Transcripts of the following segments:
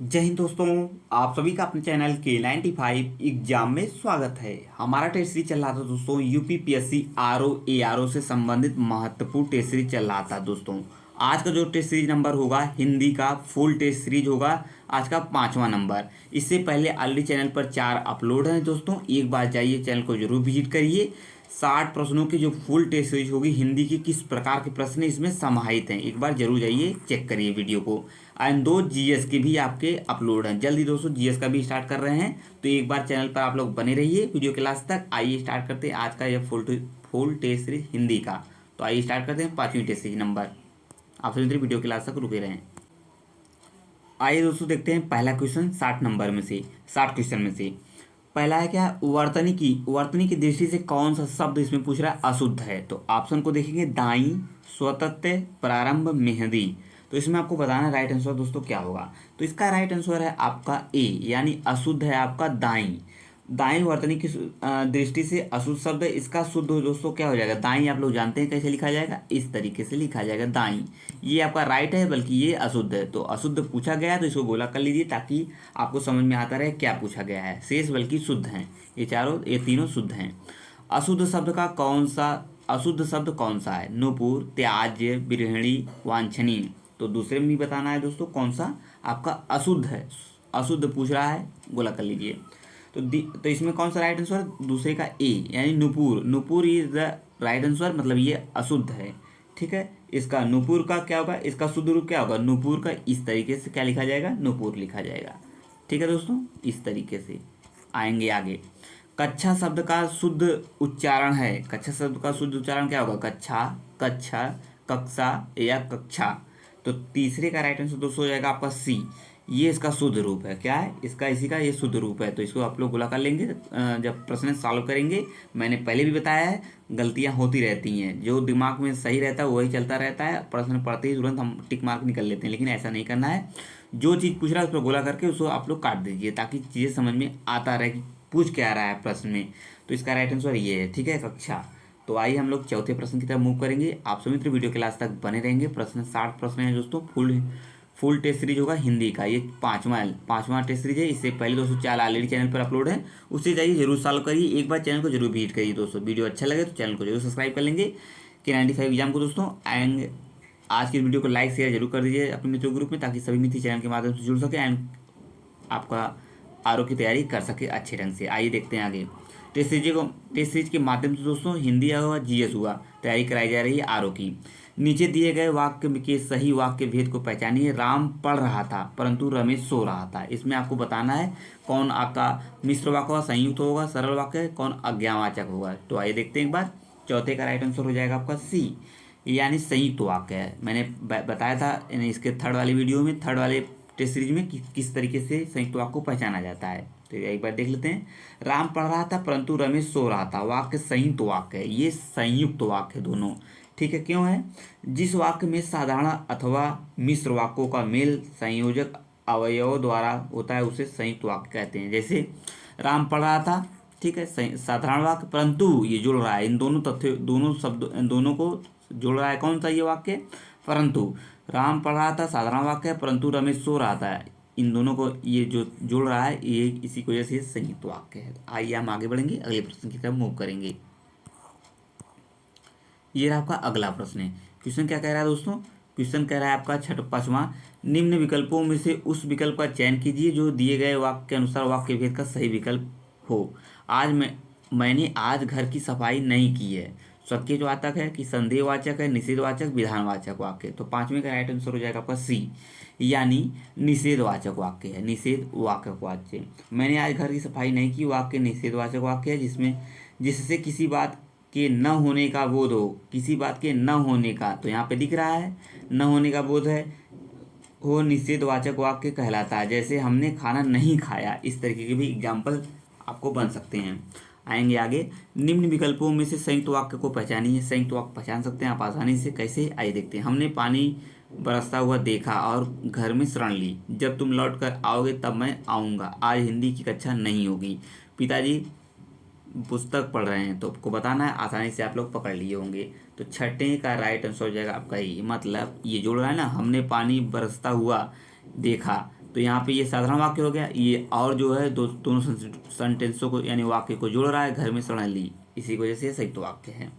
जय हिंद दोस्तों। आप सभी का अपने चैनल K95 एग्जाम में स्वागत है। हमारा टेस्ट सीरीज चल रहा था दोस्तों, यूपीपीएससी आरओ एआरओ से संबंधित महत्वपूर्ण टेस्ट सीरीज चल रहा था दोस्तों। आज का जो टेस्ट सीरीज नंबर होगा हिंदी का फुल टेस्ट सीरीज होगा, आज का 5वां नंबर। इससे पहले ऑलरेडी चैनल पर 4 अपलोड हैं दोस्तों, एक बार जाइए चैनल को जरूर विजिट करिए। 60 प्रश्नों की जो फुल टेस्ट सीरीज होगी हिंदी की, किस प्रकार के प्रश्न इसमें समाहित हैं, एक बार जरूर जाइए चेक करिए वीडियो को। एंड 2 जीएस के भी आपके अपलोड हैं। जल्दी दोस्तों जीएस का भी स्टार्ट कर रहे हैं, तो एक बार चैनल पर आप लोग बने रहिए वीडियो के लास्ट तक। आइए स्टार्ट करते हैं आज का यह फुल टेस्ट सीरीज हिंदी का। तो आइए स्टार्ट करते हैं 5वीं टेस्ट सीरीज नंबर। आप सभी वीडियो के लास्ट तक रुके रहें। आइए दोस्तों देखते हैं पहला क्वेश्चन 60 नंबर में से, 60 क्वेश्चन में से पहला है क्या, वर्तनी की दृष्टि से कौन सा शब्द इसमें पूछ रहा है अशुद्ध है। तो ऑप्शन को देखेंगे, दाई, स्वतंत्र, प्रारंभ, मेहंदी। तो इसमें आपको बताना राइट आंसर दोस्तों क्या होगा। तो इसका राइट आंसर है आपका ए, यानी अशुद्ध है आपका दाई। दाई वर्तनी की दृष्टि से अशुद्ध शब्द है। इसका शुद्ध दोस्तों क्या हो जाएगा, दाई। आप लोग जानते हैं कैसे लिखा जाएगा, इस तरीके से लिखा जाएगा दाई। ये आपका राइट है, बल्कि ये अशुद्ध है। तो अशुद्ध पूछा गया है तो इसको गोला कर लीजिए, ताकि आपको समझ में आता रहे क्या पूछा गया है। शेष बल्कि शुद्ध हैं, ये तीनों शुद्ध हैं। अशुद्ध शब्द कौन सा है, नुपुर, त्याज्य, बिरहणी, वांछनीय। तो दूसरे में भी बताना है दोस्तों कौन सा आपका अशुद्ध है। अशुद्ध पूछ रहा है, गोला कर लीजिए। तो इसमें कौन सा राइट आंसर, दूसरे का ए, यानी Nupur. Nupur is the right answer, मतलब ये अशुद्ध है। ठीक है, इसका नुपुर का क्या होगा, इसका शुद्ध रूप क्या होगा, नुपुर का इस तरीके से क्या लिखा जाएगा, नुपुर लिखा जाएगा। ठीक है दोस्तों, इस तरीके से आएंगे आगे। कच्छा शब्द का शुद्ध उच्चारण है, कच्छा शब्द का शुद्ध उच्चारण क्या होगा, कच्छा, कक्षा, कक्षा या कक्षा। तो तीसरे का राइट आंसर दोस्तों हो जाएगा आपका सी। ये इसका शुद्ध रूप है, क्या है इसका, इसी का ये शुद्ध रूप है। तो इसको आप लोग गुला कर लेंगे जब प्रश्न सॉल्व करेंगे। मैंने पहले भी बताया है, गलतियां होती रहती हैं, जो दिमाग में सही रहता है वही चलता रहता है। प्रश्न पढ़ते ही तुरंत हम टिक मार्क निकल लेते हैं, लेकिन ऐसा नहीं करना है। जो चीज़ पूछ रहा है उस पर गोला करके उसको आप लोग काट दीजिए, ताकि चीज़ें समझ में आता रहे कि पूछ क्या रहा है प्रश्न में। तो इसका राइट आंसर ये है, ठीक है, कक्षा। तो आइए हम लोग चौथे प्रश्न की तरफ मूव करेंगे। आप सभी मित्र वीडियो के लास्ट तक बने रहेंगे। प्रश्न 60 प्रश्न है दोस्तों, फुल टेस्ट सीरीज होगा हिंदी का। ये पांचवा टेस्ट सीरीज है। इससे पहले दोस्तों 4 ऑलरेडी चैनल पर अपलोड है, उससे जाइए जरूर सॉल्व करिए। एक बार चैनल को जरूर विजिट करिए दोस्तों। वीडियो अच्छा लगे तो चैनल को जरूर सब्सक्राइब कर लेंगे K95 एग्जाम को दोस्तों। एंड आज की वीडियो को लाइक शेयर जरूर कर दीजिए अपने मित्रों ग्रुप में, ताकि सभी मित्र चैनल के माध्यम से जुड़ सके एंड आपका आरओ की तैयारी कर सके अच्छे ढंग से। आइए देखते हैं आगे। टेस्ट सीरीज के माध्यम से दोस्तों हिंदी हुआ, जीएस हुआ, तैयारी कराई जा रही है आरओ की। नीचे दिए गए वाक्य के सही वाक्य भेद को पहचानिए। राम पढ़ रहा था परंतु रमेश सो रहा था। इसमें आपको बताना है कौन आपका मिश्र वाक्य होगा, संयुक्त होगा, सरल वाक्य है, कौन अज्ञावाचक होगा। तो आइए देखते हैं एक बार। चौथे का राइट आंसर हो जाएगा आपका सी, यानी संयुक्त वाक्य है। मैंने बताया था इसके थर्ड वाले वीडियो में, थर्ड वाले टेस्ट सीरीज में किस तरीके से संयुक्त वाक्य को पहचाना जाता है। तो एक बार देख लेते हैं। राम पढ़ रहा था परंतु रमेश सो रहा था, वाक्य संयुक्त वाक्य है, ये संयुक्त वाक्य दोनों। ठीक है, क्यों है, जिस वाक्य में साधारण अथवा मिश्र वाक्यों का मेल संयोजक अवयव द्वारा होता है उसे संयुक्त वाक्य कहते हैं। जैसे राम पढ़ रहा था, ठीक है, साधारण वाक्य, परंतु ये जुड़ रहा है, इन दोनों तथ्य, दोनों शब्द, इन दोनों को जुड़ रहा है। कौन सा ये वाक्य, परंतु। राम पढ़ रहा था साधारण वाक्य है, परंतु रमेश सो रहा था, इन दोनों को ये जो जुड़ रहा है, ये इसी की वजह से संयुक्त वाक्य है। आइए हम आगे बढ़ेंगे, अगले प्रश्न की तरफ मूव करेंगे। ये रहा आपका अगला प्रश्न। क्वेश्चन क्या कह रहा है दोस्तों, क्वेश्चन कह रहा है आपका 5वां, निम्न विकल्पों में से उस विकल्प का चयन कीजिए जो दिए गए वाक्य के अनुसार वाक्य भेद का सही विकल्प हो। मैंने आज घर की सफाई नहीं की है। वाचक है कि संदेहवाचक है, निषेधवाचक, विधानवाचक वाक्य। तो 5वें का राइट आंसर हो जाएगा आपका सी, यानी निषेधवाचक वाक्य है, निषेधवाचक वाक्य। मैंने आज घर की सफाई नहीं की, वाक्य निषेधवाचक वाक्य है, जिससे किसी बात के न होने का बोध हो, किसी बात के न होने का, तो यहाँ पे दिख रहा है न होने का बोध है, वो निषेधवाचक वाक्य कहलाता है। जैसे हमने खाना नहीं खाया, इस तरीके के भी एग्जाम्पल आपको बन सकते हैं। आएंगे आगे। निम्न विकल्पों में से संयुक्त वाक्य को पहचानिए। संयुक्त वाक्य पहचान सकते हैं आप आसानी से, कैसे, आइए देखते हैं। हमने पानी बरसता हुआ देखा और घर में शरण ली। जब तुम लौट कर आओगे तब मैं आऊँगा। आज हिंदी की कक्षा नहीं होगी। पिताजी पुस्तक पढ़ रहे हैं। तो आपको बताना है, आसानी से आप लोग पकड़ लिए होंगे। तो छठे का राइट आंसर हो जाएगा आपका ही, मतलब ये जोड़ रहा है ना, हमने पानी बरसता हुआ देखा, तो यहाँ पे ये साधारण वाक्य हो गया, ये और जो है दोनों सेंटेंसों को यानी वाक्य को जोड़ रहा है, घर में शरण ली, इसी की वजह से ये संयुक्त वाक्य है।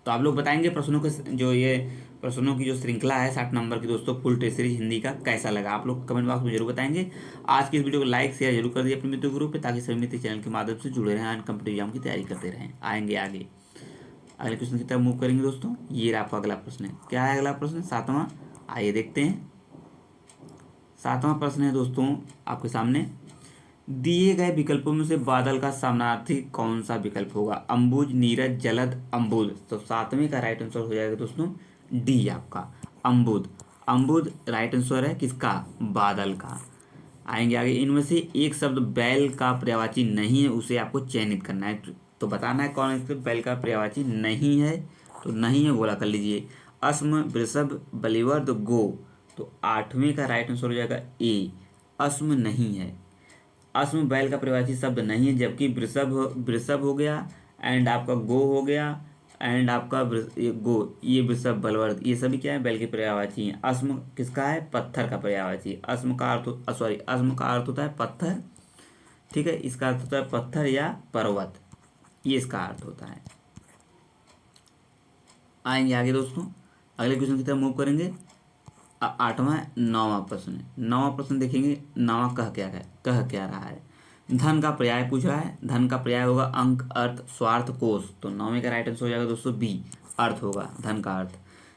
तो आप लोग बताएंगे प्रश्नों के जो ये प्रश्नों की जो श्रृंखला है 60 नंबर की दोस्तों फुल टेस्ट सीरीज हिंदी का कैसा लगा, आप लोग कमेंट बॉक्स में जरूर बताएंगे। आज की इस वीडियो को लाइक शेयर जरूर कर दिए अपने मित्र ग्रुप पे, ताकि सभी मित्र चैनल के माध्यम से जुड़े रहें एंड कॉम्पिटिटिव एग्जाम की तैयारी करते रहें। आएंगे आगे अगले क्वेश्चन की तरफ मूव करेंगे दोस्तों। ये आपका अगला प्रश्न है, क्या है अगला प्रश्न? 7वां। आइए देखते हैं। 7वां प्रश्न है दोस्तों आपके सामने, दिए गए विकल्पों में से बादल का समानार्थी कौन सा विकल्प होगा? अंबुज, नीरज, जलद, अम्बुद। तो 7वें का राइट आंसर हो जाएगा दोस्तों डी आपका अम्बुद। अम्बुद राइट आंसर है किसका? बादल का। आएंगे आगे, इनमें से एक शब्द बैल का पर्यायवाची नहीं है, उसे आपको चयनित करना है। तो बताना है कौन इसके बैल का पर्यायवाची नहीं है। तो नहीं है बोला कर लीजिए। अस्म, वृषभ, बलिवर्द, गो। तो 8वें का राइट आंसर हो जाएगा ए, अस्म नहीं है। अस्म बैल का पर्यायवाची शब्द नहीं है, जबकि वृषभ हो गया एंड आपका गो हो गया एंड आपका ये गो, ये वृषभ, बलवर्द, ये सभी क्या है? बैल के पर्यायवाची हैं। अस्म किसका है? पत्थर का पर्यायवाची। अस्म का अर्थ अस्म का अर्थ होता है पत्थर, ठीक है, इसका अर्थ होता है पत्थर या पर्वत, ये इसका अर्थ होता है। आएंगे आगे दोस्तों, अगले क्वेश्चन की तरफ मूव करेंगे। 8वां 9वां प्रश्न है। 9वां प्रश्न देखेंगे, 9वां कह क्या रहा है? धन का पर्याय पूछ रहा है। धन का पर्याय होगा अंक, अर्थ, स्वार्थ, कोष। तो 9वें का राइट आंसर हो जाएगा दोस्तों बी, अर्थ होगा, धन का अर्थ।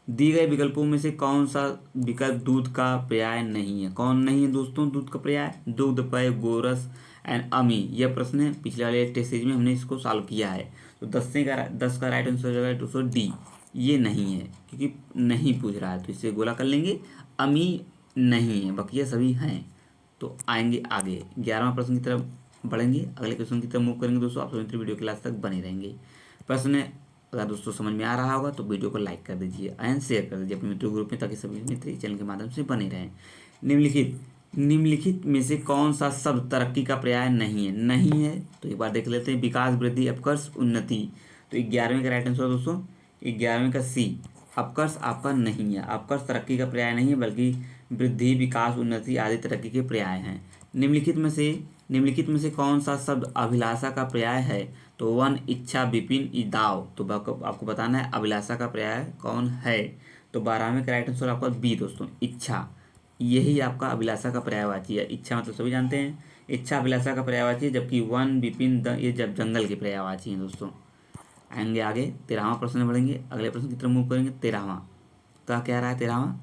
दिए गए विकल्पों में से कौन सा विकल्प दूध का पर्याय नहीं है? कौन नहीं है दोस्तों दूध का पर्याय? दुग्ध, पेय, गोरस एंड अमी। यह प्रश्न है, पिछले वाले टेस्ट सीरीज में हमने इसको सॉल्व किया है। तो 10 का राइट आंसर हो जाएगा दोस्तों डी, ये नहीं है, क्योंकि नहीं पूछ रहा है तो इसे गोला कर लेंगे। अमी नहीं है, बाकी ये सभी हैं। तो आएंगे आगे 11वां प्रश्न की तरफ बढ़ेंगे, अगले क्वेश्चन की तरफ मूव करेंगे दोस्तों। आप सभी वीडियो क्लास तक बने रहेंगे। प्रश्न अगर दोस्तों समझ में आ रहा होगा तो वीडियो को लाइक कर दीजिए एंड शेयर कर दीजिए अपने मित्रों ग्रुप में, ताकि सभी मित्र इस चैनल के माध्यम से बने रहें। निम्नलिखित में से कौन सा शब्द तरक्की का पर्याय नहीं है? नहीं है तो एक बार देख लेते हैं। विकास, वृद्धि, अपकर्ष, उन्नति। तो 11वें का राइट आंसर दोस्तों 11वें का सी, अपकर्ष आपका नहीं है। अपकर्ष तरक्की का पर्याय नहीं है, बल्कि वृद्धि, विकास, उन्नति आदि तरक्की के पर्याय हैं। निम्नलिखित में से कौन सा शब्द अभिलाषा का पर्याय है? तो वन, इच्छा, विपिन, दाव। तो आपको बताना है अभिलाषा का पर्याय कौन है। तो 12वें का राइट आंसर आपका बी दोस्तों, इच्छा। यही आपका अभिलाषा का पर्यायवाची है। इच्छा मतलब सभी जानते हैं, इच्छा अभिलाषा का पर्यायवाची है, जबकि वन, विपिन, ये जब जंगल के पर्यायवाची हैं दोस्तों। आएंगे आगे 13वां प्रश्न में बढ़ेंगे, अगले प्रश्न की तरफ मूव करेंगे। 13वां का क्या रहा है? 13वां,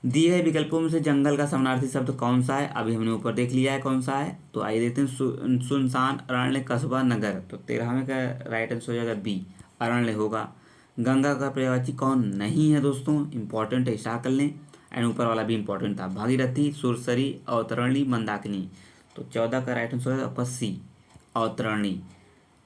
दिए गए विकल्पों में से जंगल का समानार्थी शब्द कौन सा है? अभी हमने ऊपर देख लिया है कौन सा है। तो आइए देखते हैं। सुनसान, अरण्य, कस्बा, नगर। तो 13वें का राइट आंसर हो जाएगा बी, अरण्य होगा। गंगा का पर्यायवाची कौन नहीं है दोस्तों? इंपॉर्टेंट है, स्टार कर लें। एंड ऊपर वाला भी इंपॉर्टेंट था, भागीरथी, सुरसरी, अवतरणी, मंदाकिनी। तो 14 का राइट आंसर है आपका सी, अवतरणी।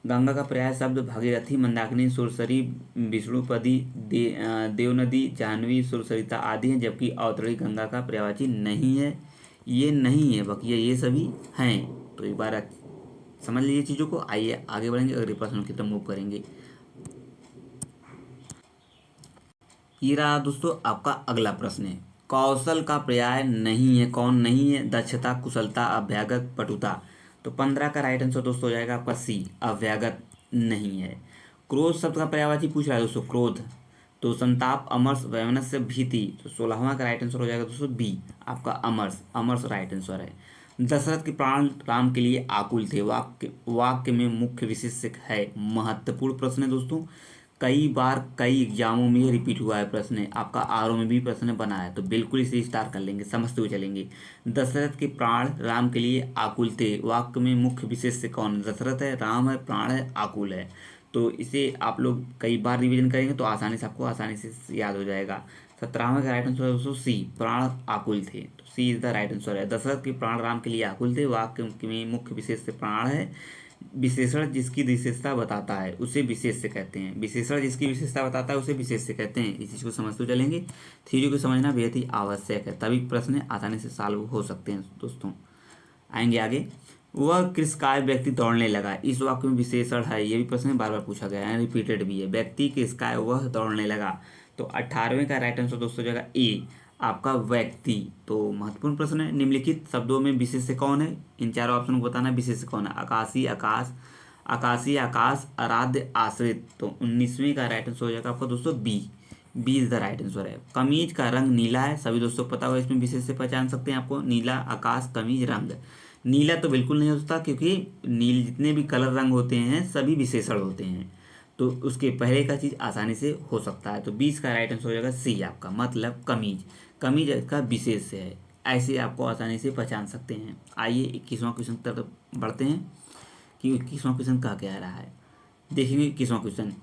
गंगा का पर्याय शब्द भागीरथी, मंदाकिनी, सुरसरी, विष्णुपदी, देवनदी, जाह्नवी, सुरसरिता आदि हैं, जबकि अवतरणी गंगा का पर्यायवाची नहीं है। ये नहीं है, बाकी ये सभी हैं। तो एक बार समझ लीजिए चीज़ों को। आइए आगे बढ़ेंगे, अगले प्रश्न की तरफ मूव करेंगे। ये रहा दोस्तों आपका अगला प्रश्न है, कौशल का पर्याय नहीं है। कौन नहीं है? दक्षता, कुशलता, अभ्यागत, पटुता। तो 15 का राइट आंसर दोस्तों हो जाएगा आपका सी, अभ्यागत नहीं है। क्रोध शब्द का पर्यायवाची पूछ रहा है दोस्तों, क्रोध। तो संताप, अमर्ष, वैमनस्य, भीति। तो 16वां का राइट आंसर हो जाएगा दोस्तों बी, आपका अमर्ष। अमर्ष राइट आंसर है। दशरथ के प्राण राम के लिए आकुल थे, वाक्य में मुख्य विशेषक है। महत्वपूर्ण प्रश्न है दोस्तों, कई बार कई एग्जामों में रिपीट हुआ है प्रश्न, आपका आरओ में भी प्रश्न बना है। तो बिल्कुल इसे स्टार कर लेंगे, समझते हुए चलेंगे। दशरथ के प्राण राम के लिए आकुल थे, वाक्य में मुख्य विशेष से कौन? दशरथ है, राम है, प्राण है, आकुल है। तो इसे आप लोग कई बार रिवीजन करेंगे तो आपको आसानी से याद हो जाएगा। 17वें का राइट आंसर है दोस्तों सी, प्राण आकुल थे। तो सी इज द राइट आंसर है। दशरथ के प्राण राम के लिए आकुल थे, वाक्य में मुख्य विशेष से प्राण है। विशेषण जिसकी विशेषता बताता है उसे विशेष से कहते हैं। विशेषण जिसकी विशेषता बताता है उसे विशेष से कहते हैं। इस चीज़ को समझते चलेंगे। थ्योरी को समझना बेहद ही आवश्यक है, तभी प्रश्न आसानी से सॉल्व हो सकते हैं दोस्तों। आएंगे आगे, वह कृषकाय व्यक्ति दौड़ने लगा। इस वाक्य में विशेषण है, ये भी प्रश्न बार बार पूछा गया है, रिपीटेड भी है। व्यक्ति कृषकाय वह दौड़ने लगा। तो 18वें का राइट आंसर दोस्तों हो जाएगा ए, आपका व्यक्ति। तो महत्वपूर्ण प्रश्न है, निम्नलिखित शब्दों में विशेष्य कौन है? इन चारों ऑप्शन को बताना है विशेष्य कौन है। आकाशी, आकाश, आकाशी, आकाश, आराध्य, आश्रित। तो 19वीं का राइट आंसर हो जाएगा आपका दोस्तों B. B is the right answer है। कमीज का रंग नीला है, सभी दोस्तों को पता होगा, इसमें विशेष्य पहचान सकते हैं आपको। नीला, आकाश, कमीज, रंग। नीला तो बिल्कुल नहीं हो सकता, क्योंकि नील जितने भी कलर रंग होते हैं सभी विशेषण होते हैं, तो उसके पहले का चीज़ आसानी से हो सकता है। तो 20 का राइट आंसर हो जाएगा सी आपका, मतलब कमीज। कमीज का विशेष है, ऐसे आपको आसानी से पहचान सकते हैं। आइए 21वां क्वेश्चन की तरफ बढ़ते हैं कि 21वां क्वेश्चन कहा क्या रहा है। देखेंगे 21वां क्वेश्चन,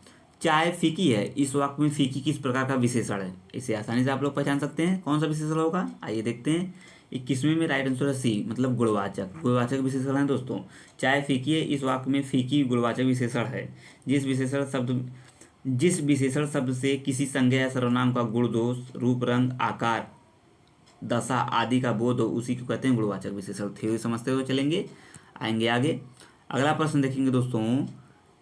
चाय फीकी है, इस वाक्य में फीकी किस प्रकार का विशेषण है? इसे आसानी से आप लोग पहचान सकते हैं, कौन सा विशेषण होगा? आइए देखते हैं। 21वें में राइट आंसर है सी, मतलब गुणवाचक। गुणवाचक विशेषण है दोस्तों। चाय फीकी है, इस वाक्य में फीकी गुणवाचक विशेषण है। जिस विशेषण शब्द से किसी संज्ञा या सर्वनाम का गुण, दोष, रूप, रंग, आकार, दशा आदि का बोध हो, उसी को कहते हैं गुणवाचक विशेषण। थ्योरी समझते हुए चलेंगे, आएंगे आगे। अगला प्रश्न देखेंगे दोस्तों,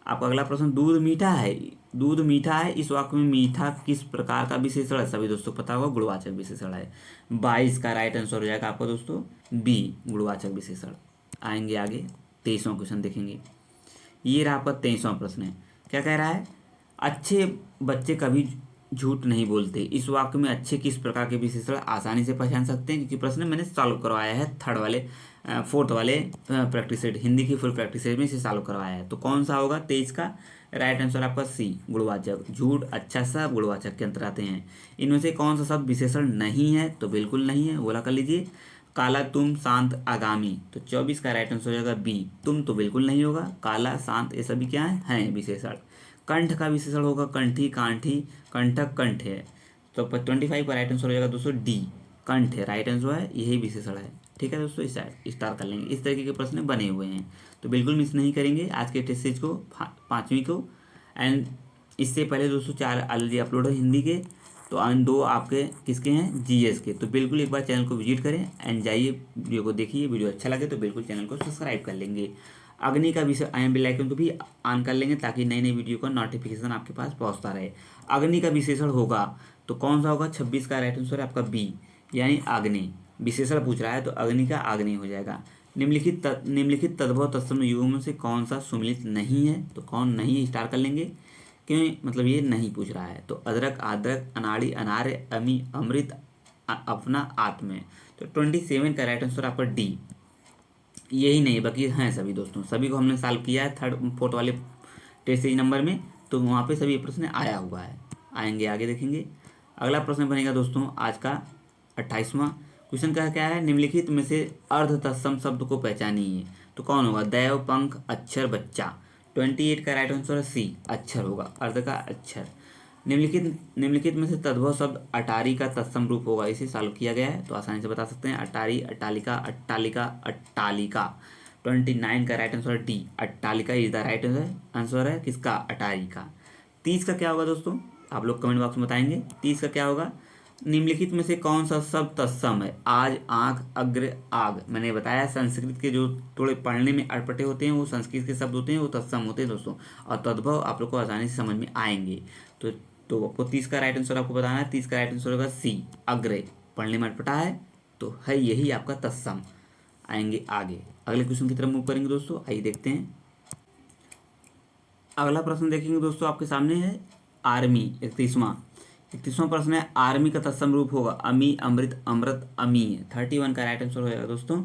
आपका अगला प्रश्न, दूध मीठा है, दूध मीठा है, इस वाक्य में मीठा किस प्रकार का विशेषण है? सभी दोस्तों पता होगा, गुणवाचक विशेषण है। 22 का राइट आंसर हो जाएगा आपका दोस्तों बी, गुणवाचक विशेषण। आएंगे आगे, 23वां क्वेश्चन देखेंगे। ये रहा आपका 23वां प्रश्न है। क्या कह रहा है? अच्छे बच्चे कभी झूठ नहीं बोलते, इस वाक्य में अच्छे किस प्रकार के विशेषण आसानी से पहचान सकते हैं? क्योंकि प्रश्न मैंने सॉल्व करवाया है फोर्थ वाले प्रैक्टिस सेट, हिंदी की फुल प्रैक्टिस सेट में इसे सॉल्व करवाया है। तो कौन सा होगा 23 का राइट आंसर आपका सी, गुणवाचक। झूठ, अच्छा, सब गुणवाचक के अंतर आते हैं। इनमें से कौन सा शब्द विशेषण नहीं है? तो बिल्कुल नहीं है, बोला कर लीजिए। काला, तुम, शांत, आगामी। तो 24 का राइट आंसर हो जाएगा बी, तुम तो बिल्कुल नहीं होगा। काला, शांत, ये सभी क्या हैं विशेषण। कंठ का विशेषण होगा कंठी, कांठी, कंठक, कंठ है। तो 25 का राइट आंसर हो जाएगा दोस्तों डी, कंठ है राइट आंसर है, यही विशेषण है। ठीक है दोस्तों, इस स्टार कर लेंगे। इस तरीके के प्रश्न बने हुए हैं, तो बिल्कुल मिस नहीं करेंगे आज के टेस्ट सीरीज को, 5वीं को। एंड इससे पहले दोस्तों 4 ऑलरेडी अपलोड है हिंदी के, तो एंड 2 आपके किसके हैं? जीएस के। तो बिल्कुल एक बार चैनल को विजिट करें एंड जाइए, वीडियो को देखिए। वीडियो अच्छा लगे तो बिल्कुल चैनल को सब्सक्राइब कर लेंगे। अग्नि का विषय बेल आइकन को भी ऑन कर लेंगे, ताकि नई नई वीडियो का नोटिफिकेशन आपके पास पहुंचता रहे। अग्नि का विशेषण होगा तो कौन सा होगा? 26 का राइट आंसर है आपका बी, यानी आग्नि। विशेषण पूछ रहा है तो अग्नि का आग्नि हो जाएगा। निम्नलिखित तद्भव तत्सम युगों में से कौन सा सुमिलित नहीं है? तो कौन नहीं है, स्टार कर लेंगे, क्यों? मतलब ये नहीं पूछ रहा है। तो अदरक, आदरक, अनाड़ी, अनार्य, अमी, अमृत, अपना, आत्म। तो 27 का राइट आंसर आपका डी, यही नहीं बाकी हैं सभी दोस्तों, सभी को हमने सॉल्व किया है 3rd 4th वाले टेस्ट सीरीज नंबर में, तो वहाँ पे सभी प्रश्न आया हुआ है। आएंगे आगे देखेंगे। अगला प्रश्न बनेगा दोस्तों आज का 28वां क्वेश्चन का क्या है? निम्नलिखित में से अर्ध तत्सम शब्द को पहचानिए। तो कौन होगा? दैव, पंख, अक्षर, बच्चा। 28 का राइट आंसर है सी, अक्षर होगा, अर्ध का अक्षर। निम्नलिखित में से तद्भव शब्द अटारी का तत्सम रूप होगा, इसे सॉल्व किया गया है तो आसानी से बता सकते हैं। अटारी, अट्टालिका, अट्टालिका, अट्टालिका। 29 का राइट आंसर डी, अट्टालिका इज द राइट आंसर है किसका? अटारी का। 30 का क्या होगा दोस्तों? आप लोग कमेंट बॉक्स में बताएंगे 30 का क्या होगा। निम्नलिखित में से कौन सा शब्द तत्सम है? आज, आंख, अग्र, आग। मैंने बताया संस्कृत के जो थोड़े पढ़ने में अटपटे होते हैं वो संस्कृत के शब्द होते हैं, वो तत्सम होते हैं दोस्तों, और तद्भव आप लोग को आसानी से समझ में आएंगे। तो आपको 30 का राइट आंसर आपको बताना है। 30 का राइट आंसर होगा सी, अग्र। पढ़ने में अटपटा है तो है यही आपका तत्सम। आएंगे आगे, अगले क्वेश्चन की तरफ मूव करेंगे दोस्तों, आइए देखते हैं। अगला प्रश्न देखेंगे दोस्तों, आपके सामने है आर्मी। 31वां प्रश्न है, आर्मी का तत्सम रूप होगा अमी, अमृत, अमृत, अमी। 31 का राइट आंसर होगा दोस्तों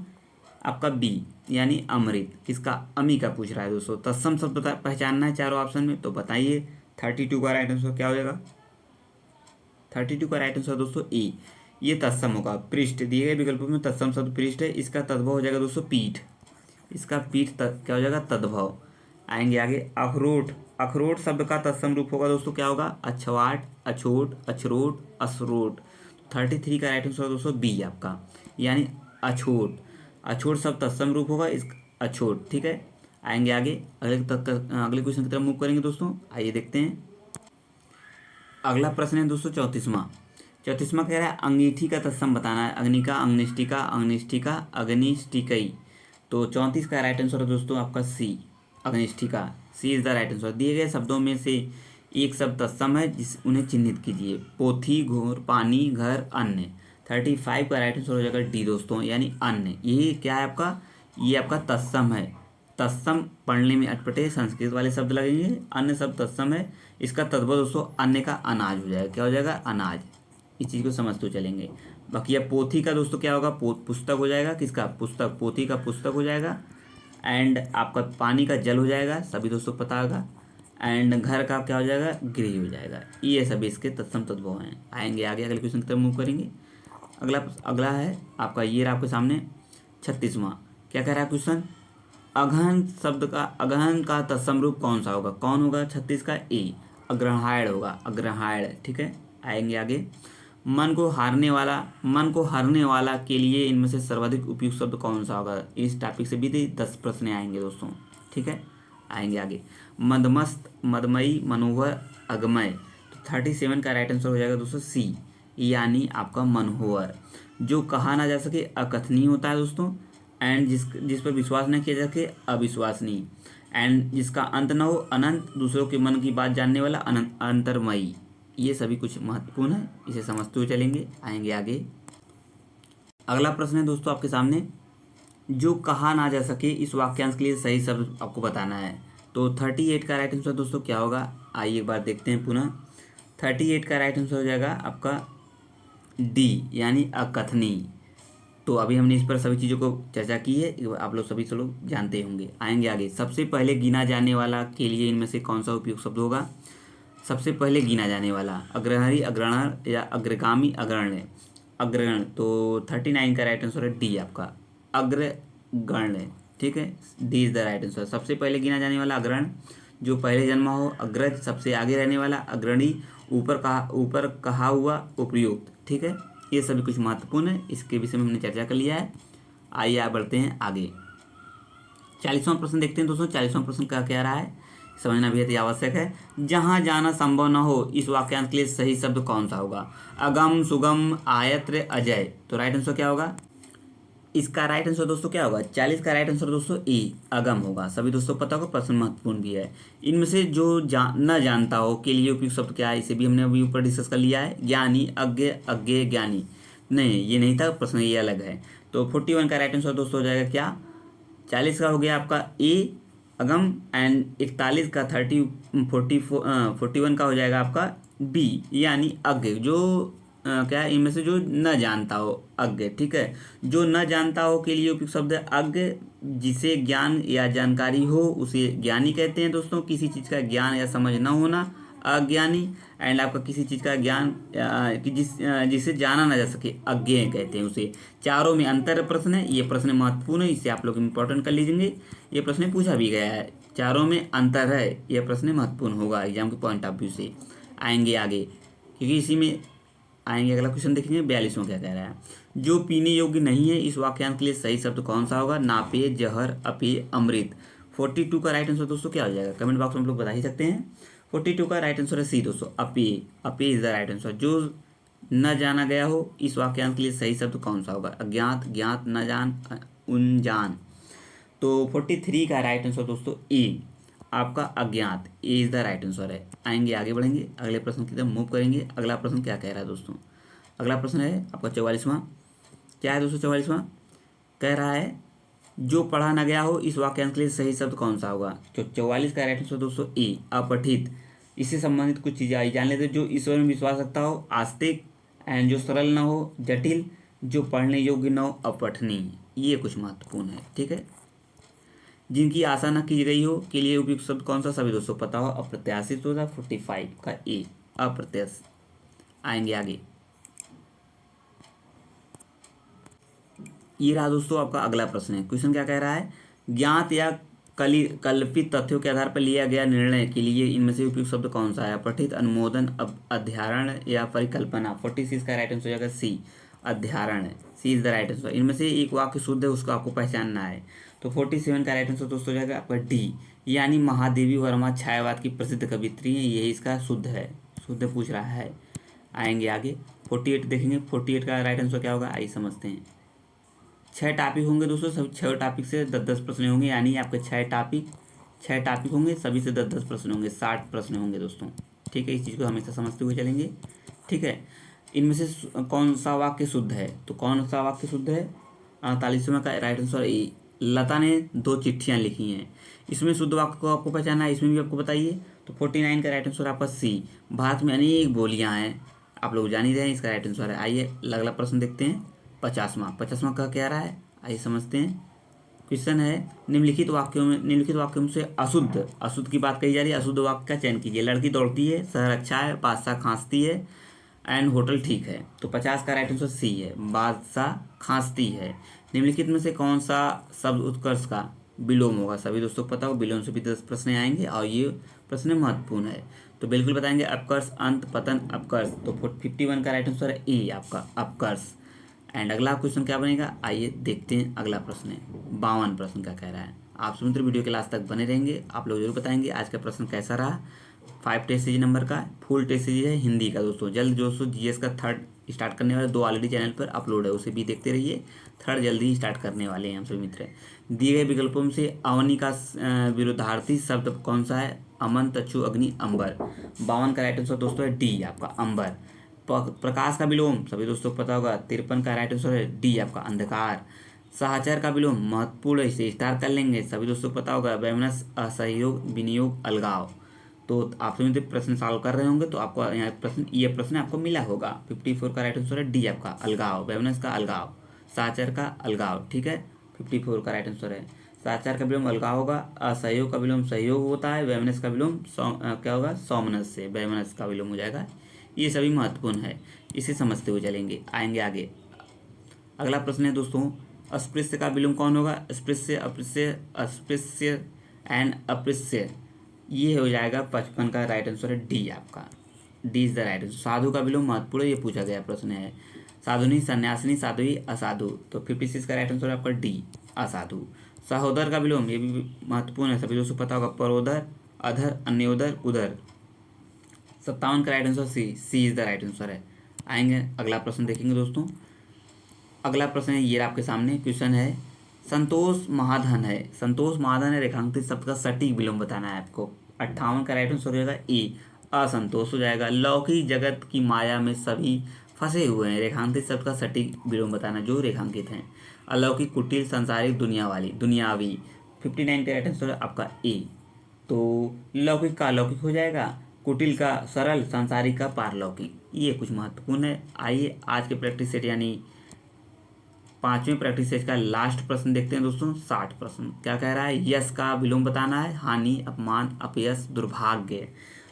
आपका बी, यानी अमृत। किसका? अमी का पूछ रहा है दोस्तों। तत्सम शब्द पहचानना है चारों ऑप्शन में, तो बताइए 32 का राइट आंसर क्या हो जाएगा? 32 का राइट आंसर दोस्तों ए, ये तत्सम होगा। पृष्ठ दिए गए विकल्पों में तत्सम शब्द पृष्ठ है, इसका तद्भव हो जाएगा दोस्तों पीठ। इसका पीठ क्या हो जाएगा? तद्भव। आएंगे आगे, अखरोट। अखरोट शब्द का तत्सम रूप होगा दोस्तों क्या होगा? अछवाट, अछोट, अछरोट, असरोट। 33 का राइट आंसर दोस्तों बी आपका, यानी अछोट। अछोट शब्द तत्सम रूप होगा इस अछोट। ठीक है, आएंगे आगे, अगले क्वेश्चन की तरफ मूव करेंगे दोस्तों, आइए देखते हैं। अगला प्रश्न है दोस्तों 34वां कह रहा है अंगीठी का तत्सम बताना है। अग्निका, अग्निष्टिका, अग्निष्टिका, अग्निष्टिकई। तो 34 का राइट आंसर है दोस्तों आपका सी, अग्निष्टिका। सी इज द राइट आंसर। दिए गए शब्दों में से एक शब्द तत्सम है, जिस उन्हें चिन्हित कीजिए। पोथी, घोर, पानी, घर, अन्य। 35 का राइट आंसर हो जाएगा डी दोस्तों, यानी अन्य। ये क्या है आपका, ये आपका तत्सम है। तत्सम पढ़ने में अटपटे संस्कृत वाले शब्द लगेंगे, अन्य शब्द तत्सम है। इसका तद्भव दोस्तों अन्य का अनाज हो जाएगा। क्या हो जाएगा, अनाज। इस चीज़ को समझते चलेंगे। बाकी अब पोथी का दोस्तों क्या होगा, पुस्तक हो जाएगा। किसका, पुस्तक, पोथी का पुस्तक हो जाएगा। एंड आपका पानी का जल हो जाएगा, सभी दोस्तों को पता होगा। एंड घर का क्या हो जाएगा, गृह हो जाएगा। ये सभी इसके तत्सम तद्भव हैं। आएंगे आगे अगले क्वेश्चन की तरफ मूव करेंगे। अगला अगला है आपका, ये रहा आपके सामने 36वां। क्या कह रहा है क्वेश्चन, अगहन शब्द का, अगहन का तत्सम रूप कौन सा होगा, कौन होगा 36 का, ए अग्रहायण होगा, अग्रहायण। ठीक है, आएंगे आगे। मन को हारने वाला के लिए इनमें से सर्वाधिक उपयुक्त शब्द कौन सा होगा। इस टॉपिक से भी 10 प्रश्न आएंगे दोस्तों। ठीक है, आएंगे आगे। मदमस्त, मदमयी, मनोहर, अगमय। तो 37 का राइट आंसर हो जाएगा दोस्तों सी, यानी आपका मनोहर। जो कहा ना जा सके अकथनीय होता है दोस्तों। एंड जिस पर विश्वास न किया जा सके अविश्वसनीय। एंड जिसका अंत न हो अनंत, दूसरों के मन की बात जानने वाला अनंत, अंतर्मयी। ये सभी कुछ महत्वपूर्ण है, इसे समझते हुए चलेंगे। आएंगे आगे। अगला प्रश्न है दोस्तों आपके सामने, जो कहा ना जा सके इस वाक्यांश के लिए सही शब्द आपको बताना है। तो 38 का राइट आंसर दोस्तों क्या होगा, आइए एक बार देखते हैं पुनः। 38 का राइट आंसर हो जाएगा आपका डी, यानी अकथनीय। तो अभी हमने इस पर सभी चीज़ों को चर्चा की है, आप लोग सभी लोग जानते होंगे। आएंगे आगे। सबसे पहले गिना जाने वाला के लिए इनमें से कौन सा उपयुक्त शब्द होगा। सबसे पहले गिना जाने वाला, अग्रहरी, अग्रणा या अग्रगामी, अग्रण्य, अग्रगण। तो 39 का राइट आंसर है डी आपका, अग्रगण्य। ठीक है, D is the right answer. सबसे पहले गिना जाने वाला अग्रण, जो पहले जन्मा हो। अग्रज, सबसे आगे रहने वाला। अग्रणी, ऊपर कहा हुआ उपयुक्त। ठीक है, ये सभी कुछ महत्वपूर्ण है, इसके विषय में हमने चर्चा कर लिया है। आइए आप बढ़ते हैं आगे। 40वां प्रश्न देखते हैं दोस्तों। 40वां प्रश्न का क्या रहा है, समझना बेहद ही आवश्यक है। जहां जाना संभव न हो इस वाक्यांश के लिए सही शब्द कौन सा होगा। अगम, सुगम, आयत्र, अजय। तो राइट आंसर क्या होगा, इसका राइट आंसर दोस्तों क्या होगा, 40 का राइट आंसर दोस्तों ए, अगम होगा। सभी दोस्तों पता होगा, प्रश्न महत्वपूर्ण भी है। इनमें से जो न जानता हो के लिए उपयुक्त शब्द क्या है, इसे भी हमने अभी ऊपर डिस्कस कर लिया है। ज्ञानी, अज्ञ, अज्ञेय, ज्ञानी। नहीं, ये नहीं था प्रश्न, ये अलग है। तो 41 का राइट आंसर दोस्तों हो जाएगा क्या, 40 का हो गया आपका ए, अगम। एंड 41 का 41 का हो जाएगा आपका बी, यानी अज्ञ। जो क्या है, इनमें से जो न जानता हो, अज्ञ। ठीक है, जो न जानता हो के लिए उपयुक्त शब्द है अज्ञ। जिसे ज्ञान या जानकारी हो उसे ज्ञानी कहते हैं दोस्तों। किसी चीज़ का ज्ञान या समझ न होना अज्ञानी। एंड आपका किसी चीज़ का ज्ञान कि जिसे जाना ना जा सके अज्ञेय कहते हैं उसे। चारों में अंतर प्रश्न है, ये प्रश्न महत्वपूर्ण है, इसे आप लोग इम्पोर्टेंट कर लीजिए। ये प्रश्न पूछा भी गया है, चारों में अंतर है, यह प्रश्न महत्वपूर्ण होगा एग्जाम के पॉइंट ऑफ व्यू से। आएंगे आगे, क्योंकि इसी में आएंगे। अगला क्वेश्चन देखेंगे 42वां क्या कह रहा है, जो पीने योग्य नहीं है इस वाक्यांश के लिए सही शब्द कौन सा होगा। नापेय, जहर, अपेय, अमृत। 42 का राइट आंसर दोस्तों क्या हो जाएगा, कमेंट बॉक्स में हम लोग बता ही सकते हैं। 42 का राइट आंसर है सी दोस्तों, अपेय। अपेय इज द राइट आंसर। जो न जाना गया हो इस वाक्यांश के लिए सही शब्द कौन सा होगा। अज्ञात, ज्ञात, न जान, अनजान। तो 43 का राइट आंसर दोस्तों ए, आपका अज्ञात, ए इज द राइट आंसर है। आएंगे आगे बढ़ेंगे, अगले प्रश्न की तरफ मूव करेंगे। अगला प्रश्न क्या कह रहा है दोस्तों, अगला प्रश्न है आपका 44वां। क्या है दोस्तों 44वां, कह रहा है जो पढ़ा ना गया हो इस वाक्यांश के लिए सही शब्द कौन सा होगा। तो 44 का राइट आंसर दोस्तों ए, अपठित। इससे संबंधित कुछ चीज़ें आई जान लेते हैं। जो ईश्वर में विश्वास रखता हो, आस्तिक। एंड जो सरल ना हो, जटिल। जो पढ़ने योग्य ना हो, अपठनीय। ये कुछ महत्वपूर्ण है। ठीक है, जिनकी आशा न की गई हो के लिए उपयुक्त शब्द कौन सा, सभी दोस्तों पता हो, अप्रत्याशित होता। 45 का ए, अप्रत्याशित। आएंगे आगे, ये रहा दोस्तों आपका अगला प्रश्न है। क्वेश्चन क्या कह रहा है, ज्ञात या कल्पित तथ्यों के आधार पर लिया गया निर्णय के लिए इनमें से उपयुक्त शब्द कौन सा है। पठित, अनुमोदन, अध्यारण या परिकल्पना। 46 का राइट आंसर हो जाएगा सी, अध्यारण। सी इज द राइट आंसर। इनमें से एक वाक्य शुद्ध है, उसको आपको पहचानना है। तो 47 का राइट आंसर दोस्तों हो जाएगा आपका डी, यानी महादेवी वर्मा छायावाद की प्रसिद्ध कवित्री है, यही इसका शुद्ध है, शुद्ध पूछ रहा है। आएंगे आगे, 48 देखेंगे। 48 का राइट आंसर क्या होगा, आइए समझते हैं। 6 टॉपिक होंगे दोस्तों, सब 6 टॉपिक से 10-10 प्रश्न होंगे, यानी आपके 6 टॉपिक होंगे, सभी से 10-10 प्रश्न होंगे, 60 प्रश्न होंगे दोस्तों। ठीक है, इस चीज़ को हमेशा समझते हुए चलेंगे। ठीक है, इनमें से कौन सा वाक्य शुद्ध है? तो कौन सा वाक्य शुद्ध है? 48वें का राइट आंसर ए। लता ने 2 चिट्ठियां लिखी हैं। इसमें शुद्ध वाक्य को आपको पहचाना है, इसमें भी आपको बताइए। तो 49 का राइट आंसर आपका सी। भारत में अनेक बोलियां हैं, आप लोग जान ही रहे हैं, इसका राइट आंसर है। आइए अगला प्रश्न देखते हैं। 50वां का क्या रहा है, आइए समझते हैं। क्वेश्चन है, निम्नलिखित वाक्यों से अशुद्ध की बात कही जा रही है। अशुद्ध वाक्य का चयन कीजिए। लड़की दौड़ती है, शहर अच्छा है, बादशाह खांसती है एंड होटल ठीक है। तो 50 का राइट आंसर सी है, बादशाह खांसती है। निम्नलिखित में से कौन सा शब्द उत्कर्ष का विलोम होगा? सभी दोस्तों को पता हो, विलोम से भी 10 प्रश्न आएंगे और ये प्रश्न महत्वपूर्ण है, तो बिल्कुल बताएंगे। अपकर्ष, अंत, पतन, अपकर्ष। तो 51 का राइट आंसर है ए आपका, अपकर्ष। एंड अगला क्वेश्चन क्या बनेगा, आइए देखते हैं। अगला प्रश्न है 52 प्रश्न क्या कह रहा है। आप सभी मित्र वीडियो के लास्ट तक बने रहेंगे, आप लोग जरूर बताएंगे आज का प्रश्न कैसा रहा। 5 टेस्ट सीरीज नंबर का फुल टेस्ट सीरीज है हिंदी का दोस्तों। जल्द दोस्तों जीएस का 3rd स्टार्ट करने वाले, 2 ऑलरेडी चैनल पर अपलोड है, उसे भी देखते रहिए। 3rd जल्दी ही स्टार्ट करने वाले हैं हम सभी मित्र। दिए गए विकल्पों से अवनी का विरोधार्थी शब्द कौन सा है? अमन, तच्छु, अग्नि, अंबर। 52 का राइट आंसर दोस्तों है डी आपका, अंबर। प्रकाश का विलोम सभी दोस्तों को पता होगा। 53 का राइट आंसर है डी आपका, अंधकार। सहचर का विलोम महत्वपूर्ण है, इसे स्टार कर लेंगे, सभी दोस्तों को पता होगा। वैमनस्य, असहयोग, विनियोग, अलगाव। तो आप सभी प्रश्न सॉल्व कर रहे होंगे तो आपको यहाँ ये प्रश्न आपको मिला होगा। 54 का राइट आंसर है डी आपका, अलगाव। वैमनस्य का अलगाव, सहचर का अलगाव, ठीक है। 54 का राइट आंसर है। सहचर का विलोम अलगाव होगा, असहयोग का विलोम सहयोग होता है, वैमनस्य का विलोम क्या होगा? सौमनस्य से वैमनस्य का विलोम हो जाएगा। ये सभी महत्वपूर्ण है, इसे समझते हुए चलेंगे, आएंगे आगे। अगला प्रश्न है दोस्तों, अस्पृश्य का विलोम कौन होगा? अस्पृश्य, अपृश्य, अस्पृश्य एंड अपृश्य। ये हो जाएगा 55 का राइट आंसर है डी आपका, D is the right answer. साधु का विलोम महत्वपूर्ण, ये पूछा गया प्रश्न है। साधुनी, सन्यासिनी, साध्वी, असाधु। तो 56 का राइट आंसर है आपका डी, असाधु। सहोदर का विलोम, ये भी महत्वपूर्ण है, सभी दोस्तों पता होगा। परोदर, अधर, अन्योदर, उदर। 57 का right answer C is the right answer है। आएंगे अगला प्रश्न देखेंगे दोस्तों। अगला प्रश्न है ये आपके सामने क्वेश्चन है, संतोष महाधन है। संतोष महाधन है, रेखांकित शब्द का सटीक विलोम बताना है आपको। 58 का राइट आंसर हो जाएगा ए, असंतोष हो जाएगा। लौकिक जगत की माया में सभी फंसे हुए हैं, रेखांकित शब्द का सटीक विलोम बताना जो रेखांकित हैं। अलौकिक, कुटिल, संसारिक, दुनिया वाली, दुनियावी। 59 का राइट आंसर है आपका ए। तो लौकिक का अलौकिक हो जाएगा, कुटिल का सरल, सांसारिक का पारलौकिक। ये कुछ महत्वपूर्ण है। आइए आज के प्रैक्टिस सेट यानी 5वें प्रैक्टिस सेट का लास्ट प्रश्न देखते हैं दोस्तों। 60 प्रश्न क्या कह रहा है, यश का विलोम बताना है, हानि, अपमान, अपयश, दुर्भाग्य।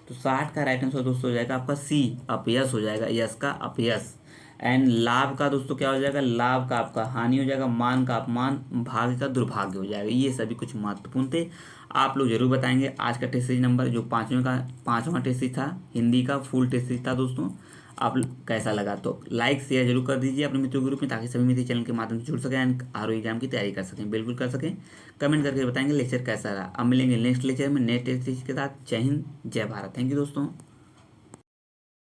तो 60 का राइट आंसर दोस्तों हो जाएगा आपका सी, अपयश हो जाएगा, यश का अपयश। एंड लाभ का दोस्तों क्या हो जाएगा, लाभ का आपका हानि हो जाएगा, मान का अपमान, भाग्य का दुर्भाग्य हो जाएगा। ये सभी कुछ महत्वपूर्ण थे, आप लोग जरूर बताएंगे। आज का टेस्ट सीरीज नंबर जो 5वां टेस्ट सीरीज था हिंदी का, फुल टेस्ट सीरीज था दोस्तों, आप कैसा लगा तो लाइक शेयर जरूर कर दीजिए अपने मित्रों ग्रुप में, ताकि सभी मित्र चैनल के माध्यम से जुड़ सकें एंड आर एग्जाम की तैयारी कर सकें, बिल्कुल कर सकें। कमेंट करके बताएंगे लेक्चर कैसा रहा। अब मिलेंगे नेक्स्ट लेक्चर में नेक्स्ट टेस्ट सीरीज के साथ। जय हिंद, जय भारत। थैंक यू दोस्तों।